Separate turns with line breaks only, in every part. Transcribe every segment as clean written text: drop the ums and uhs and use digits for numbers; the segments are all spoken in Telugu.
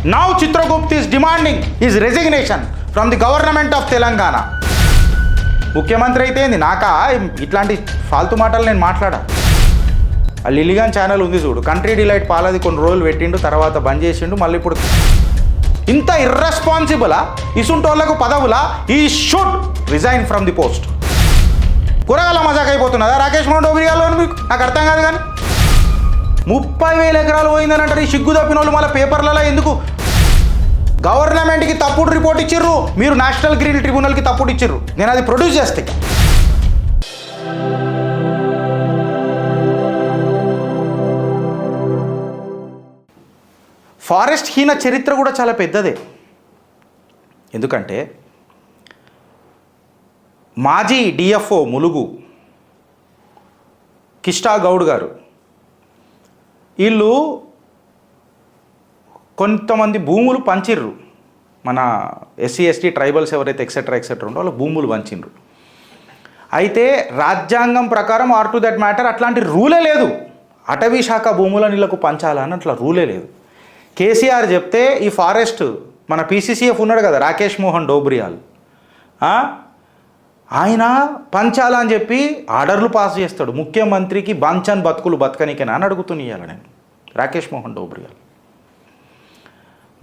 Now Chitragupta is demanding his resignation from the government of Telangana. ముఖ్యమంత్రి అయితే ఏంది నాకా ఇట్లాంటి ఫాల్తు మాటలు నేను మాట్లాడా. ఆ లిలిగాన్ ఛానల్ ఉంది చూడు, కంట్రీ డిలైట్ పాలది కొన్ని రోజులు పెట్టిండు, తర్వాత బంద్ చేసిండు, మళ్ళీ ఇప్పుడు ఇంత ఇర్రెస్పాన్సిబులా ఇసుంటోళ్లకు పదవులా? He should resign from the post. కూరగాయల మజాక్ అయిపోతున్నదా రాకేష్ మోహన్ డోబ్రియాలో? మీకు నాకు అర్థం కాదు. కానీ 30,000 ఎకరాలు పోయిందని అంటారు ఈ సిగ్గు తప్పిన వాళ్ళు. మళ్ళీ పేపర్లలో ఎందుకు? గవర్నమెంట్కి తప్పుడు రిపోర్ట్ ఇచ్చిర్రు, మీరు నేషనల్ గ్రీన్ ట్రిబ్యునల్కి తప్పుడు ఇచ్చిర్రు. నేను అది ప్రొడ్యూస్ చేస్తే. ఫారెస్ట్ హీన చరిత్ర కూడా చాలా పెద్దదే. ఎందుకంటే మాజీ డిఎఫ్ఓ ములుగు కిష్టా గౌడ్ గారు, వీళ్ళు కొంతమంది భూములు పంచిర్రు. మన ఎస్సీ ఎస్టీ ట్రైబల్స్ ఎవరైతే ఎక్సెట్రా ఉందో వాళ్ళు భూములు పంచిండ్రు. అయితే రాజ్యాంగం ప్రకారం ఆర్ టు దట్ మ్యాటర్ అట్లాంటి రూలే లేదు. అటవీ శాఖ భూములను వీళ్ళకు పంచాలని అట్లా రూలే లేదు. కేసీఆర్ చెప్తే ఈ ఫారెస్ట్ మన పీసీసీఎఫ్ ఉన్నాడు కదా రాకేష్ మోహన్ డోబ్రియాల్, ఆయన పంచాలని చెప్పి ఆర్డర్లు పాస్ చేస్తాడు. ముఖ్యమంత్రికి బంచన్ బతుకులు బతకనికేనా అని అడుగుతున్నాను నేను రాకేష్ మోహన్ డోబ్రియాల్.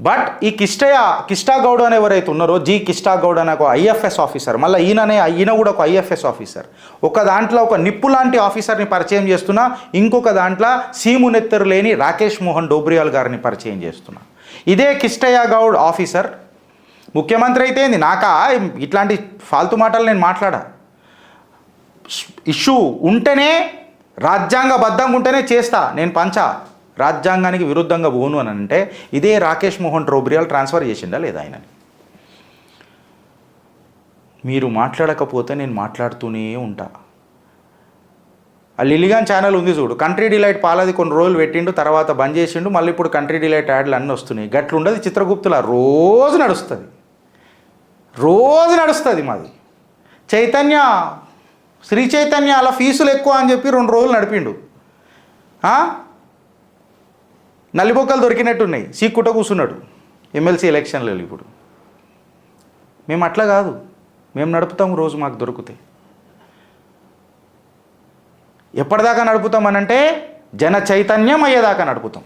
బట్ ఈ కిష్టా గౌడ్ అని ఎవరైతే ఉన్నారో, జీ కిష్టా గౌడ్ అనే ఒక ఐఎఫ్ఎస్ ఆఫీసర్, మళ్ళీ ఈయన కూడా ఒక ఐఎఫ్ఎస్ ఆఫీసర్. ఒక దాంట్లో ఒక నిప్పు లాంటి ఆఫీసర్ని పరిచయం చేస్తున్నా, ఇంకొక దాంట్లో సీమునెత్తరు లేని రాకేష్ మోహన్ డోబ్రియాల్ గారిని పరిచయం చేస్తున్నా. ఇదే కిష్టయ్య గౌడ్ ఆఫీసర్ ముఖ్యమంత్రి అయితే ఏంది నాకా ఇట్లాంటి ఫాల్తు మాటలు నేను మాట్లాడా. ఇష్యూ ఉంటేనే రాజ్యాంగబద్ధంగా ఉంటేనే చేస్తా, నేను పంచా, రాజ్యాంగానికి విరుద్ధంగా పోను అని అంటే ఇదే రాకేష్ మోహన్ డోబ్రియాల్ ట్రాన్స్ఫర్ చేసిండా లేదా ఆయనని? మీరు మాట్లాడకపోతే నేను మాట్లాడుతూనే ఉంటా. ఆ లిలిగాన్ ఛానల్ ఉంది చూడు, కంట్రీ డిలైట్ పాలది కొన్ని రోజులు పెట్టిండు, తర్వాత బంద్ చేసిండు, మళ్ళీ ఇప్పుడు కంట్రీ డిలైట్ యాడ్లు అన్నీ వస్తున్నాయి. గట్లుండదు చిత్రగుప్తుల, రోజు నడుస్తుంది మాది. చైతన్య శ్రీ చైతన్య అలా ఫీజులు ఎక్కువ అని చెప్పి 2 రోజులు నడిపిండు. నల్లిబొక్కలు దొరికినట్టున్నాయి, సీక్కుట కూర్చున్నాడు ఎమ్మెల్సీ ఎలక్షన్లలో. ఇప్పుడు మేము అట్లా కాదు, మేము నడుపుతాం రోజు మాకు దొరికితే. ఎప్పటిదాకా నడుపుతామనంటే జన చైతన్యం అయ్యేదాకా నడుపుతాం.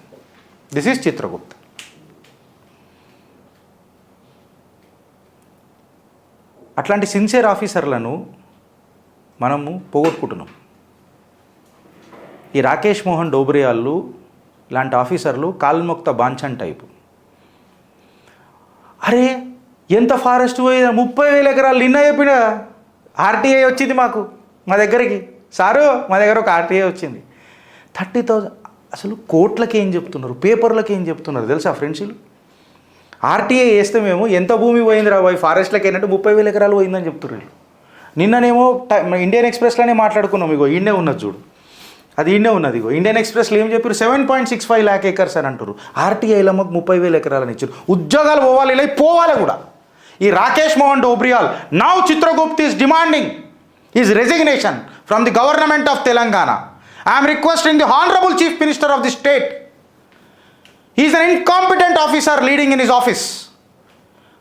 This is Chitragupta. అట్లాంటి సిన్సియర్ ఆఫీసర్లను మనము పోగొట్టుకుంటున్నాం. ఈ రాకేష్ మోహన్ డోబ్రియాళ్ళు ఇలాంటి ఆఫీసర్లు కాల్ముక్త బాంఛన్ టైపు. అరే ఎంత ఫారెస్ట్ పోయినా 30,000 ఎకరాలు నిన్న చెప్పిన ఆర్టీఐ వచ్చింది మా దగ్గరికి. సారు మా దగ్గర ఒక ఆర్టీఐ వచ్చింది 30,000. అసలు కోట్లకి ఏం చెప్తున్నారు, పేపర్లకి ఏం చెప్తున్నారు తెలుసా ఫ్రెండ్స్లు? ఆర్టీఐ వేస్తే మేము ఎంత భూమి పోయిందిరా బాయ్ ఫారెస్ట్లకి ఏంటంటే 30,000 ఎకరాలు పోయిందని చెప్తున్నారు. నిన్ననేమో ఇండియన్ ఎక్స్ప్రెస్లోనే మాట్లాడుకున్నాం. ఇగో ఈయనే ఉన్నది చూడు, అది ఈయనే ఉన్నది. ఇగో ఇండియన్ ఎక్స్ప్రెస్లో ఏం చెప్పారు, 7.65 lakh acres అని అంటారు. ఆర్టీఐలో మాకు 30,000 ఎకరాలని ఇచ్చారు. ఉద్యోగాలు పోవాలి, ఇలా పోవాలి కూడా. ఈ Rakesh Mohan Dobriyal now Chitragupta is demanding his resignation from the government of Telangana. I'm requesting the honourable chief minister of the state. He is an incompetent officer leading in his office.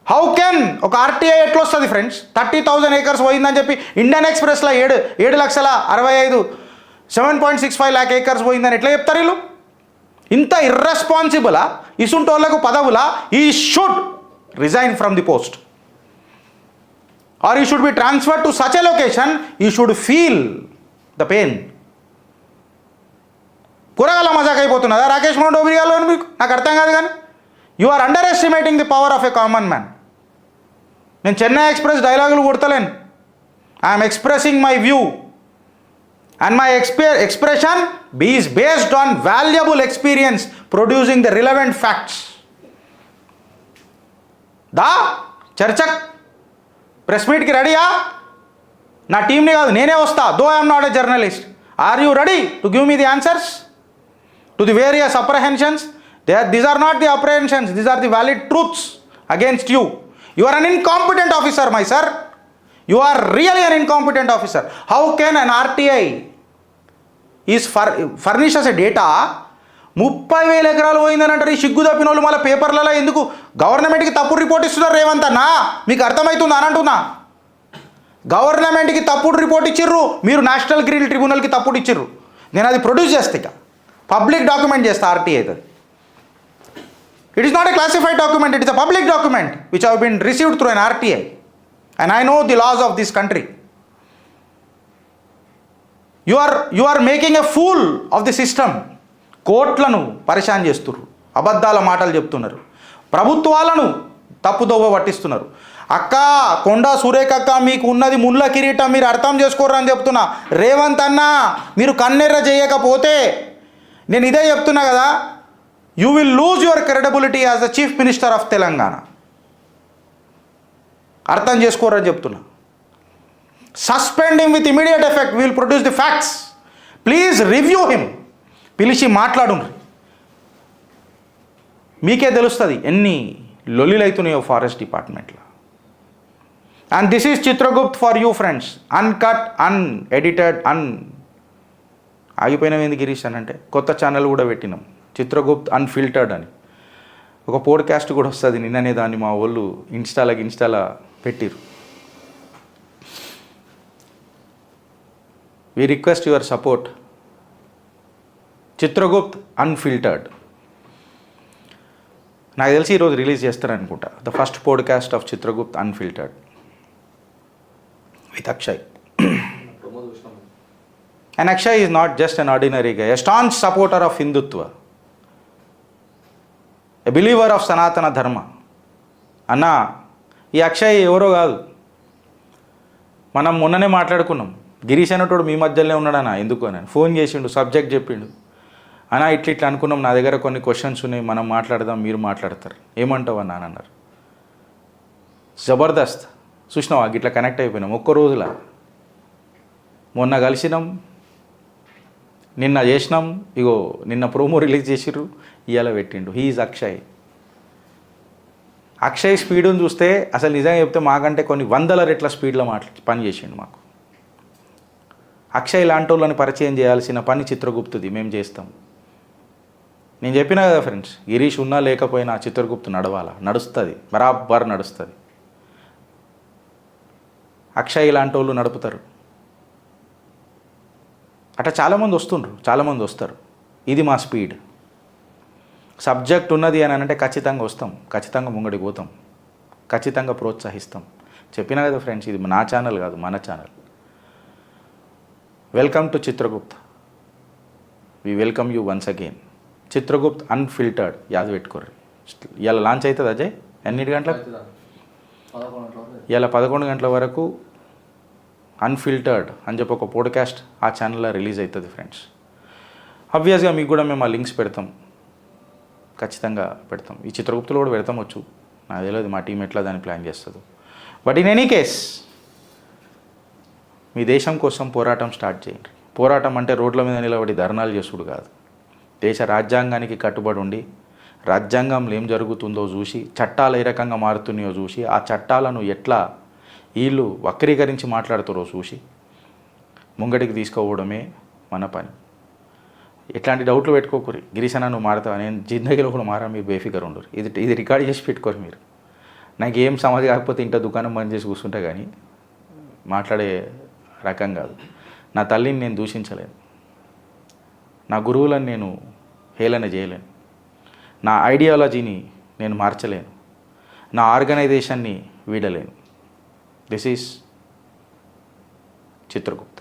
How can ఒక ఆర్టీఐ ఎట్లా వస్తుంది ఫ్రెండ్స్? 30,000 acres పోయిందని చెప్పి ఇండియన్ ఎక్స్ప్రెస్లో 7,65,000 7.65 lakh acres పోయిందని ఎట్లా చెప్తారు వీళ్ళు? ఇంత ఇర్రెస్పాన్సిబులా ఇసుంటోళ్లకు పదవులా? He should resign from the post or he should be transfer to such a location he should feel the pain. కూరగాయల మజాక్ అయిపోతున్నదా రాకేష్ మోహన్ డోబ్రియాలో? మీకు నాకు అర్థం కాదు. కానీ you are underestimating the power of a common man. నేను చెన్నై ఎక్స్ప్రెస్ డైలాగులు కొడతలేను. I'm expressing my view and my expression is based on valuable experience producing the relevant facts. చర్చక్ ప్రెస్ మీట్కి రెడీయా? నా టీంని కాదు నేనే వస్తా. Though I'm not a journalist. Are you ready to give me the answers to the various apprehensions? These are not the apprehensions, these are the valid truths against you. You are an incompetent officer, my sir. You are really an incompetent officer. How can an RTI furnishes a data 30,000 ఎకరాలు పోయిందని అంటారు. ఈ సిగ్గు తప్పిన వాళ్ళు మళ్ళీ పేపర్లలో ఎందుకు గవర్నమెంట్కి తప్పుడు రిపోర్ట్ ఇస్తున్నారు? రేవంత్ అన్న, మీకు అర్థమవుతుందా అని అంటున్నా. గవర్నమెంట్కి తప్పుడు రిపోర్ట్ ఇచ్చిర్రు, మీరు నేషనల్ గ్రీన్ ట్రిబ్యునల్కి తప్పుడు ఇచ్చిర్రు. నేను అది ప్రొడ్యూస్ చేస్తే ఇక పబ్లిక్ డాక్యుమెంట్ చేస్తా, ఆర్టీఐ అవుతుంది. It is not a classified document, it is a public document which have been received through an RTI and I know the laws of this country. You are making a fool of the system. కోట్లను పరిశాన్ చేస్తున్నారు, అబద్ధాల మాటలు చెప్తున్నారు, ప్రభుత్వాలను తప్పుదోవ పట్టిస్తున్నారు. అక్క కొండా సురేఖక్క, మీకు ఉన్నది ముళ్ళ కిరీటం, మీరు అర్థం చేసుకోరు అని చెప్తున్నా. రేవంత్ అన్న, మీరు కన్నెర్ర చేయకపోతే నేను ఇదే చెప్తున్నా కదా, you will lose your credibility as the chief minister of Telangana. అర్థం చేసుకోరని చెప్తున్నా. Suspend him with immediate effect, will produce the facts. Please review him, పిలిచి మాట్లాడుండ్రి. మీకే తెలుస్తుంది ఎన్ని లొల్లిలు అవుతున్నాయో ఫారెస్ట్ డిపార్ట్మెంట్లో. And this is Chitragupt for you friends, uncut, unedited, ఆగిపోయినవి గిరీష్ అని అంటే కొత్త ఛానల్ కూడా పెట్టినాం, చిత్రగుప్త్ అన్ఫిల్టర్డ్ అని. ఒక పోడ్కాస్ట్ కూడా వస్తుంది, నిన్ననే దాన్ని మా వాళ్ళు ఇన్స్టాలో పెట్టిరు. We request your support. Chitragupt unfiltered నాకు తెలిసి ఈరోజు రిలీజ్ చేస్తారనుకుంటా, the first podcast of Chitragupt unfiltered with Akshay. And Akshay is not just an ordinary guy, a staunch supporter of Hindutva, a believer of Sanatana Dharma. అన్నా, ఈ అక్షయ్ ఎవరో కాదు, మనం మొన్ననే మాట్లాడుకున్నాం. గిరీష్ అనేటోడు మీ మధ్యలోనే ఉన్నాడన్నా, ఎందుకు అని ఫోన్ చేసిండు, సబ్జెక్ట్ చెప్పిండు. అన్నా ఇట్లా అనుకున్నాం, నా దగ్గర కొన్ని క్వశ్చన్స్ ఉన్నాయి, మనం మాట్లాడదాం, మీరు మాట్లాడతారు, ఏమంటావు అన్నా అని అన్నారు. జబర్దస్త్. చూసినావా, గిట్లా కనెక్ట్ అయిపోయినాం ఒక్క రోజులా. మొన్న కలిసినాం, నిన్న చేసినాం, ఇగో నిన్న ప్రోమో రిలీజ్ చేసిర్రు, ఇవాళ పెట్టిండు. హీఈస్ అక్షయ్. అక్షయ్ స్పీడుని చూస్తే అసలు నిజంగా చెప్తే మాకంటే కొన్ని 100 రెట్ల స్పీడ్లో పని చేసిండు మాకు. అక్షయ్ లాంటి వాళ్ళని పరిచయం చేయాల్సిన పని చిత్రగుప్తుది, మేము చేస్తాం. నేను చెప్పినా కదా ఫ్రెండ్స్, గిరీష్ ఉన్నా లేకపోయినా చిత్రగుప్తు నడుస్తుంది, బరాబర్ నడుస్తుంది. అక్షయ్ లాంటి వాళ్ళు నడుపుతారు. అట్లా చాలామంది వస్తారు. ఇది మా స్పీడ్. సబ్జెక్ట్ ఉన్నది అని అంటే ఖచ్చితంగా వస్తాం, ఖచ్చితంగా ముంగడికి పోతాం, ఖచ్చితంగా ప్రోత్సహిస్తాం. చెప్పినా కదా ఫ్రెండ్స్, ఇది నా ఛానల్ కాదు, మన channel. Welcome to Chitragupt. We welcome you once again. Chitragupt unfiltered యాద పెట్టుకోర్రి. ఇలా లాంచ్ అవుతుంది అజయ్, ఎన్నిటి గంటలకు? ఇలా 11 గంటల వరకు అన్ఫిల్టర్డ్ అని చెప్పి ఒక పోడ్కాస్ట్ ఆ ఛానల్లో రిలీజ్ అవుతుంది ఫ్రెండ్స్. ఆబ్వియస్గా మీకు కూడా మేము ఆ లింక్స్ పెడతాం, ఖచ్చితంగా పెడతాం. ఈ చిత్రగుప్తులు కూడా పెడతామొచ్చు, నాకు తెలియదు మా టీం ఎట్లా దాన్ని ప్లాన్ చేస్తుందో. బట్ ఇన్ ఎనీ కేస్, మీ దేశం కోసం పోరాటం స్టార్ట్ చేయండి. పోరాటం అంటే రోడ్ల మీద నిలబడి ధర్నాలు చేసుడు కాదు. దేశ రాజ్యాంగానికి కట్టుబడి ఉండి, రాజ్యాంగంలో ఏం జరుగుతుందో చూసి, చట్టాలు ఏ రకంగా మారుతున్నాయో చూసి, ఆ చట్టాలను ఎట్లా వీళ్ళు వక్రీకరించి మాట్లాడుతారో చూసి ముంగడికి తీసుకోవడమే మన పని. ఎట్లాంటి డౌట్లు పెట్టుకోకూరి. గిరీశన నువ్వు మారుతావు, నేను జిందగీలో కూడా మారా, మీరు బేఫికర్ ఉండరు. ఇది రికార్డ్ చేసి పెట్టుకోరు మీరు. నాకు ఏం సమాధి కాకపోతే ఇంట్లో దుకాణం బంద్ చేసి కూర్చుంటా కానీ మాట్లాడే రకం కాదు. నా తల్లిని నేను దూషించలేను, నా గురువులను నేను హేళన చేయలేను, నా ఐడియాలజీని నేను మార్చలేను, నా ఆర్గనైజేషన్ని వీడలేను. This is Chitragupta.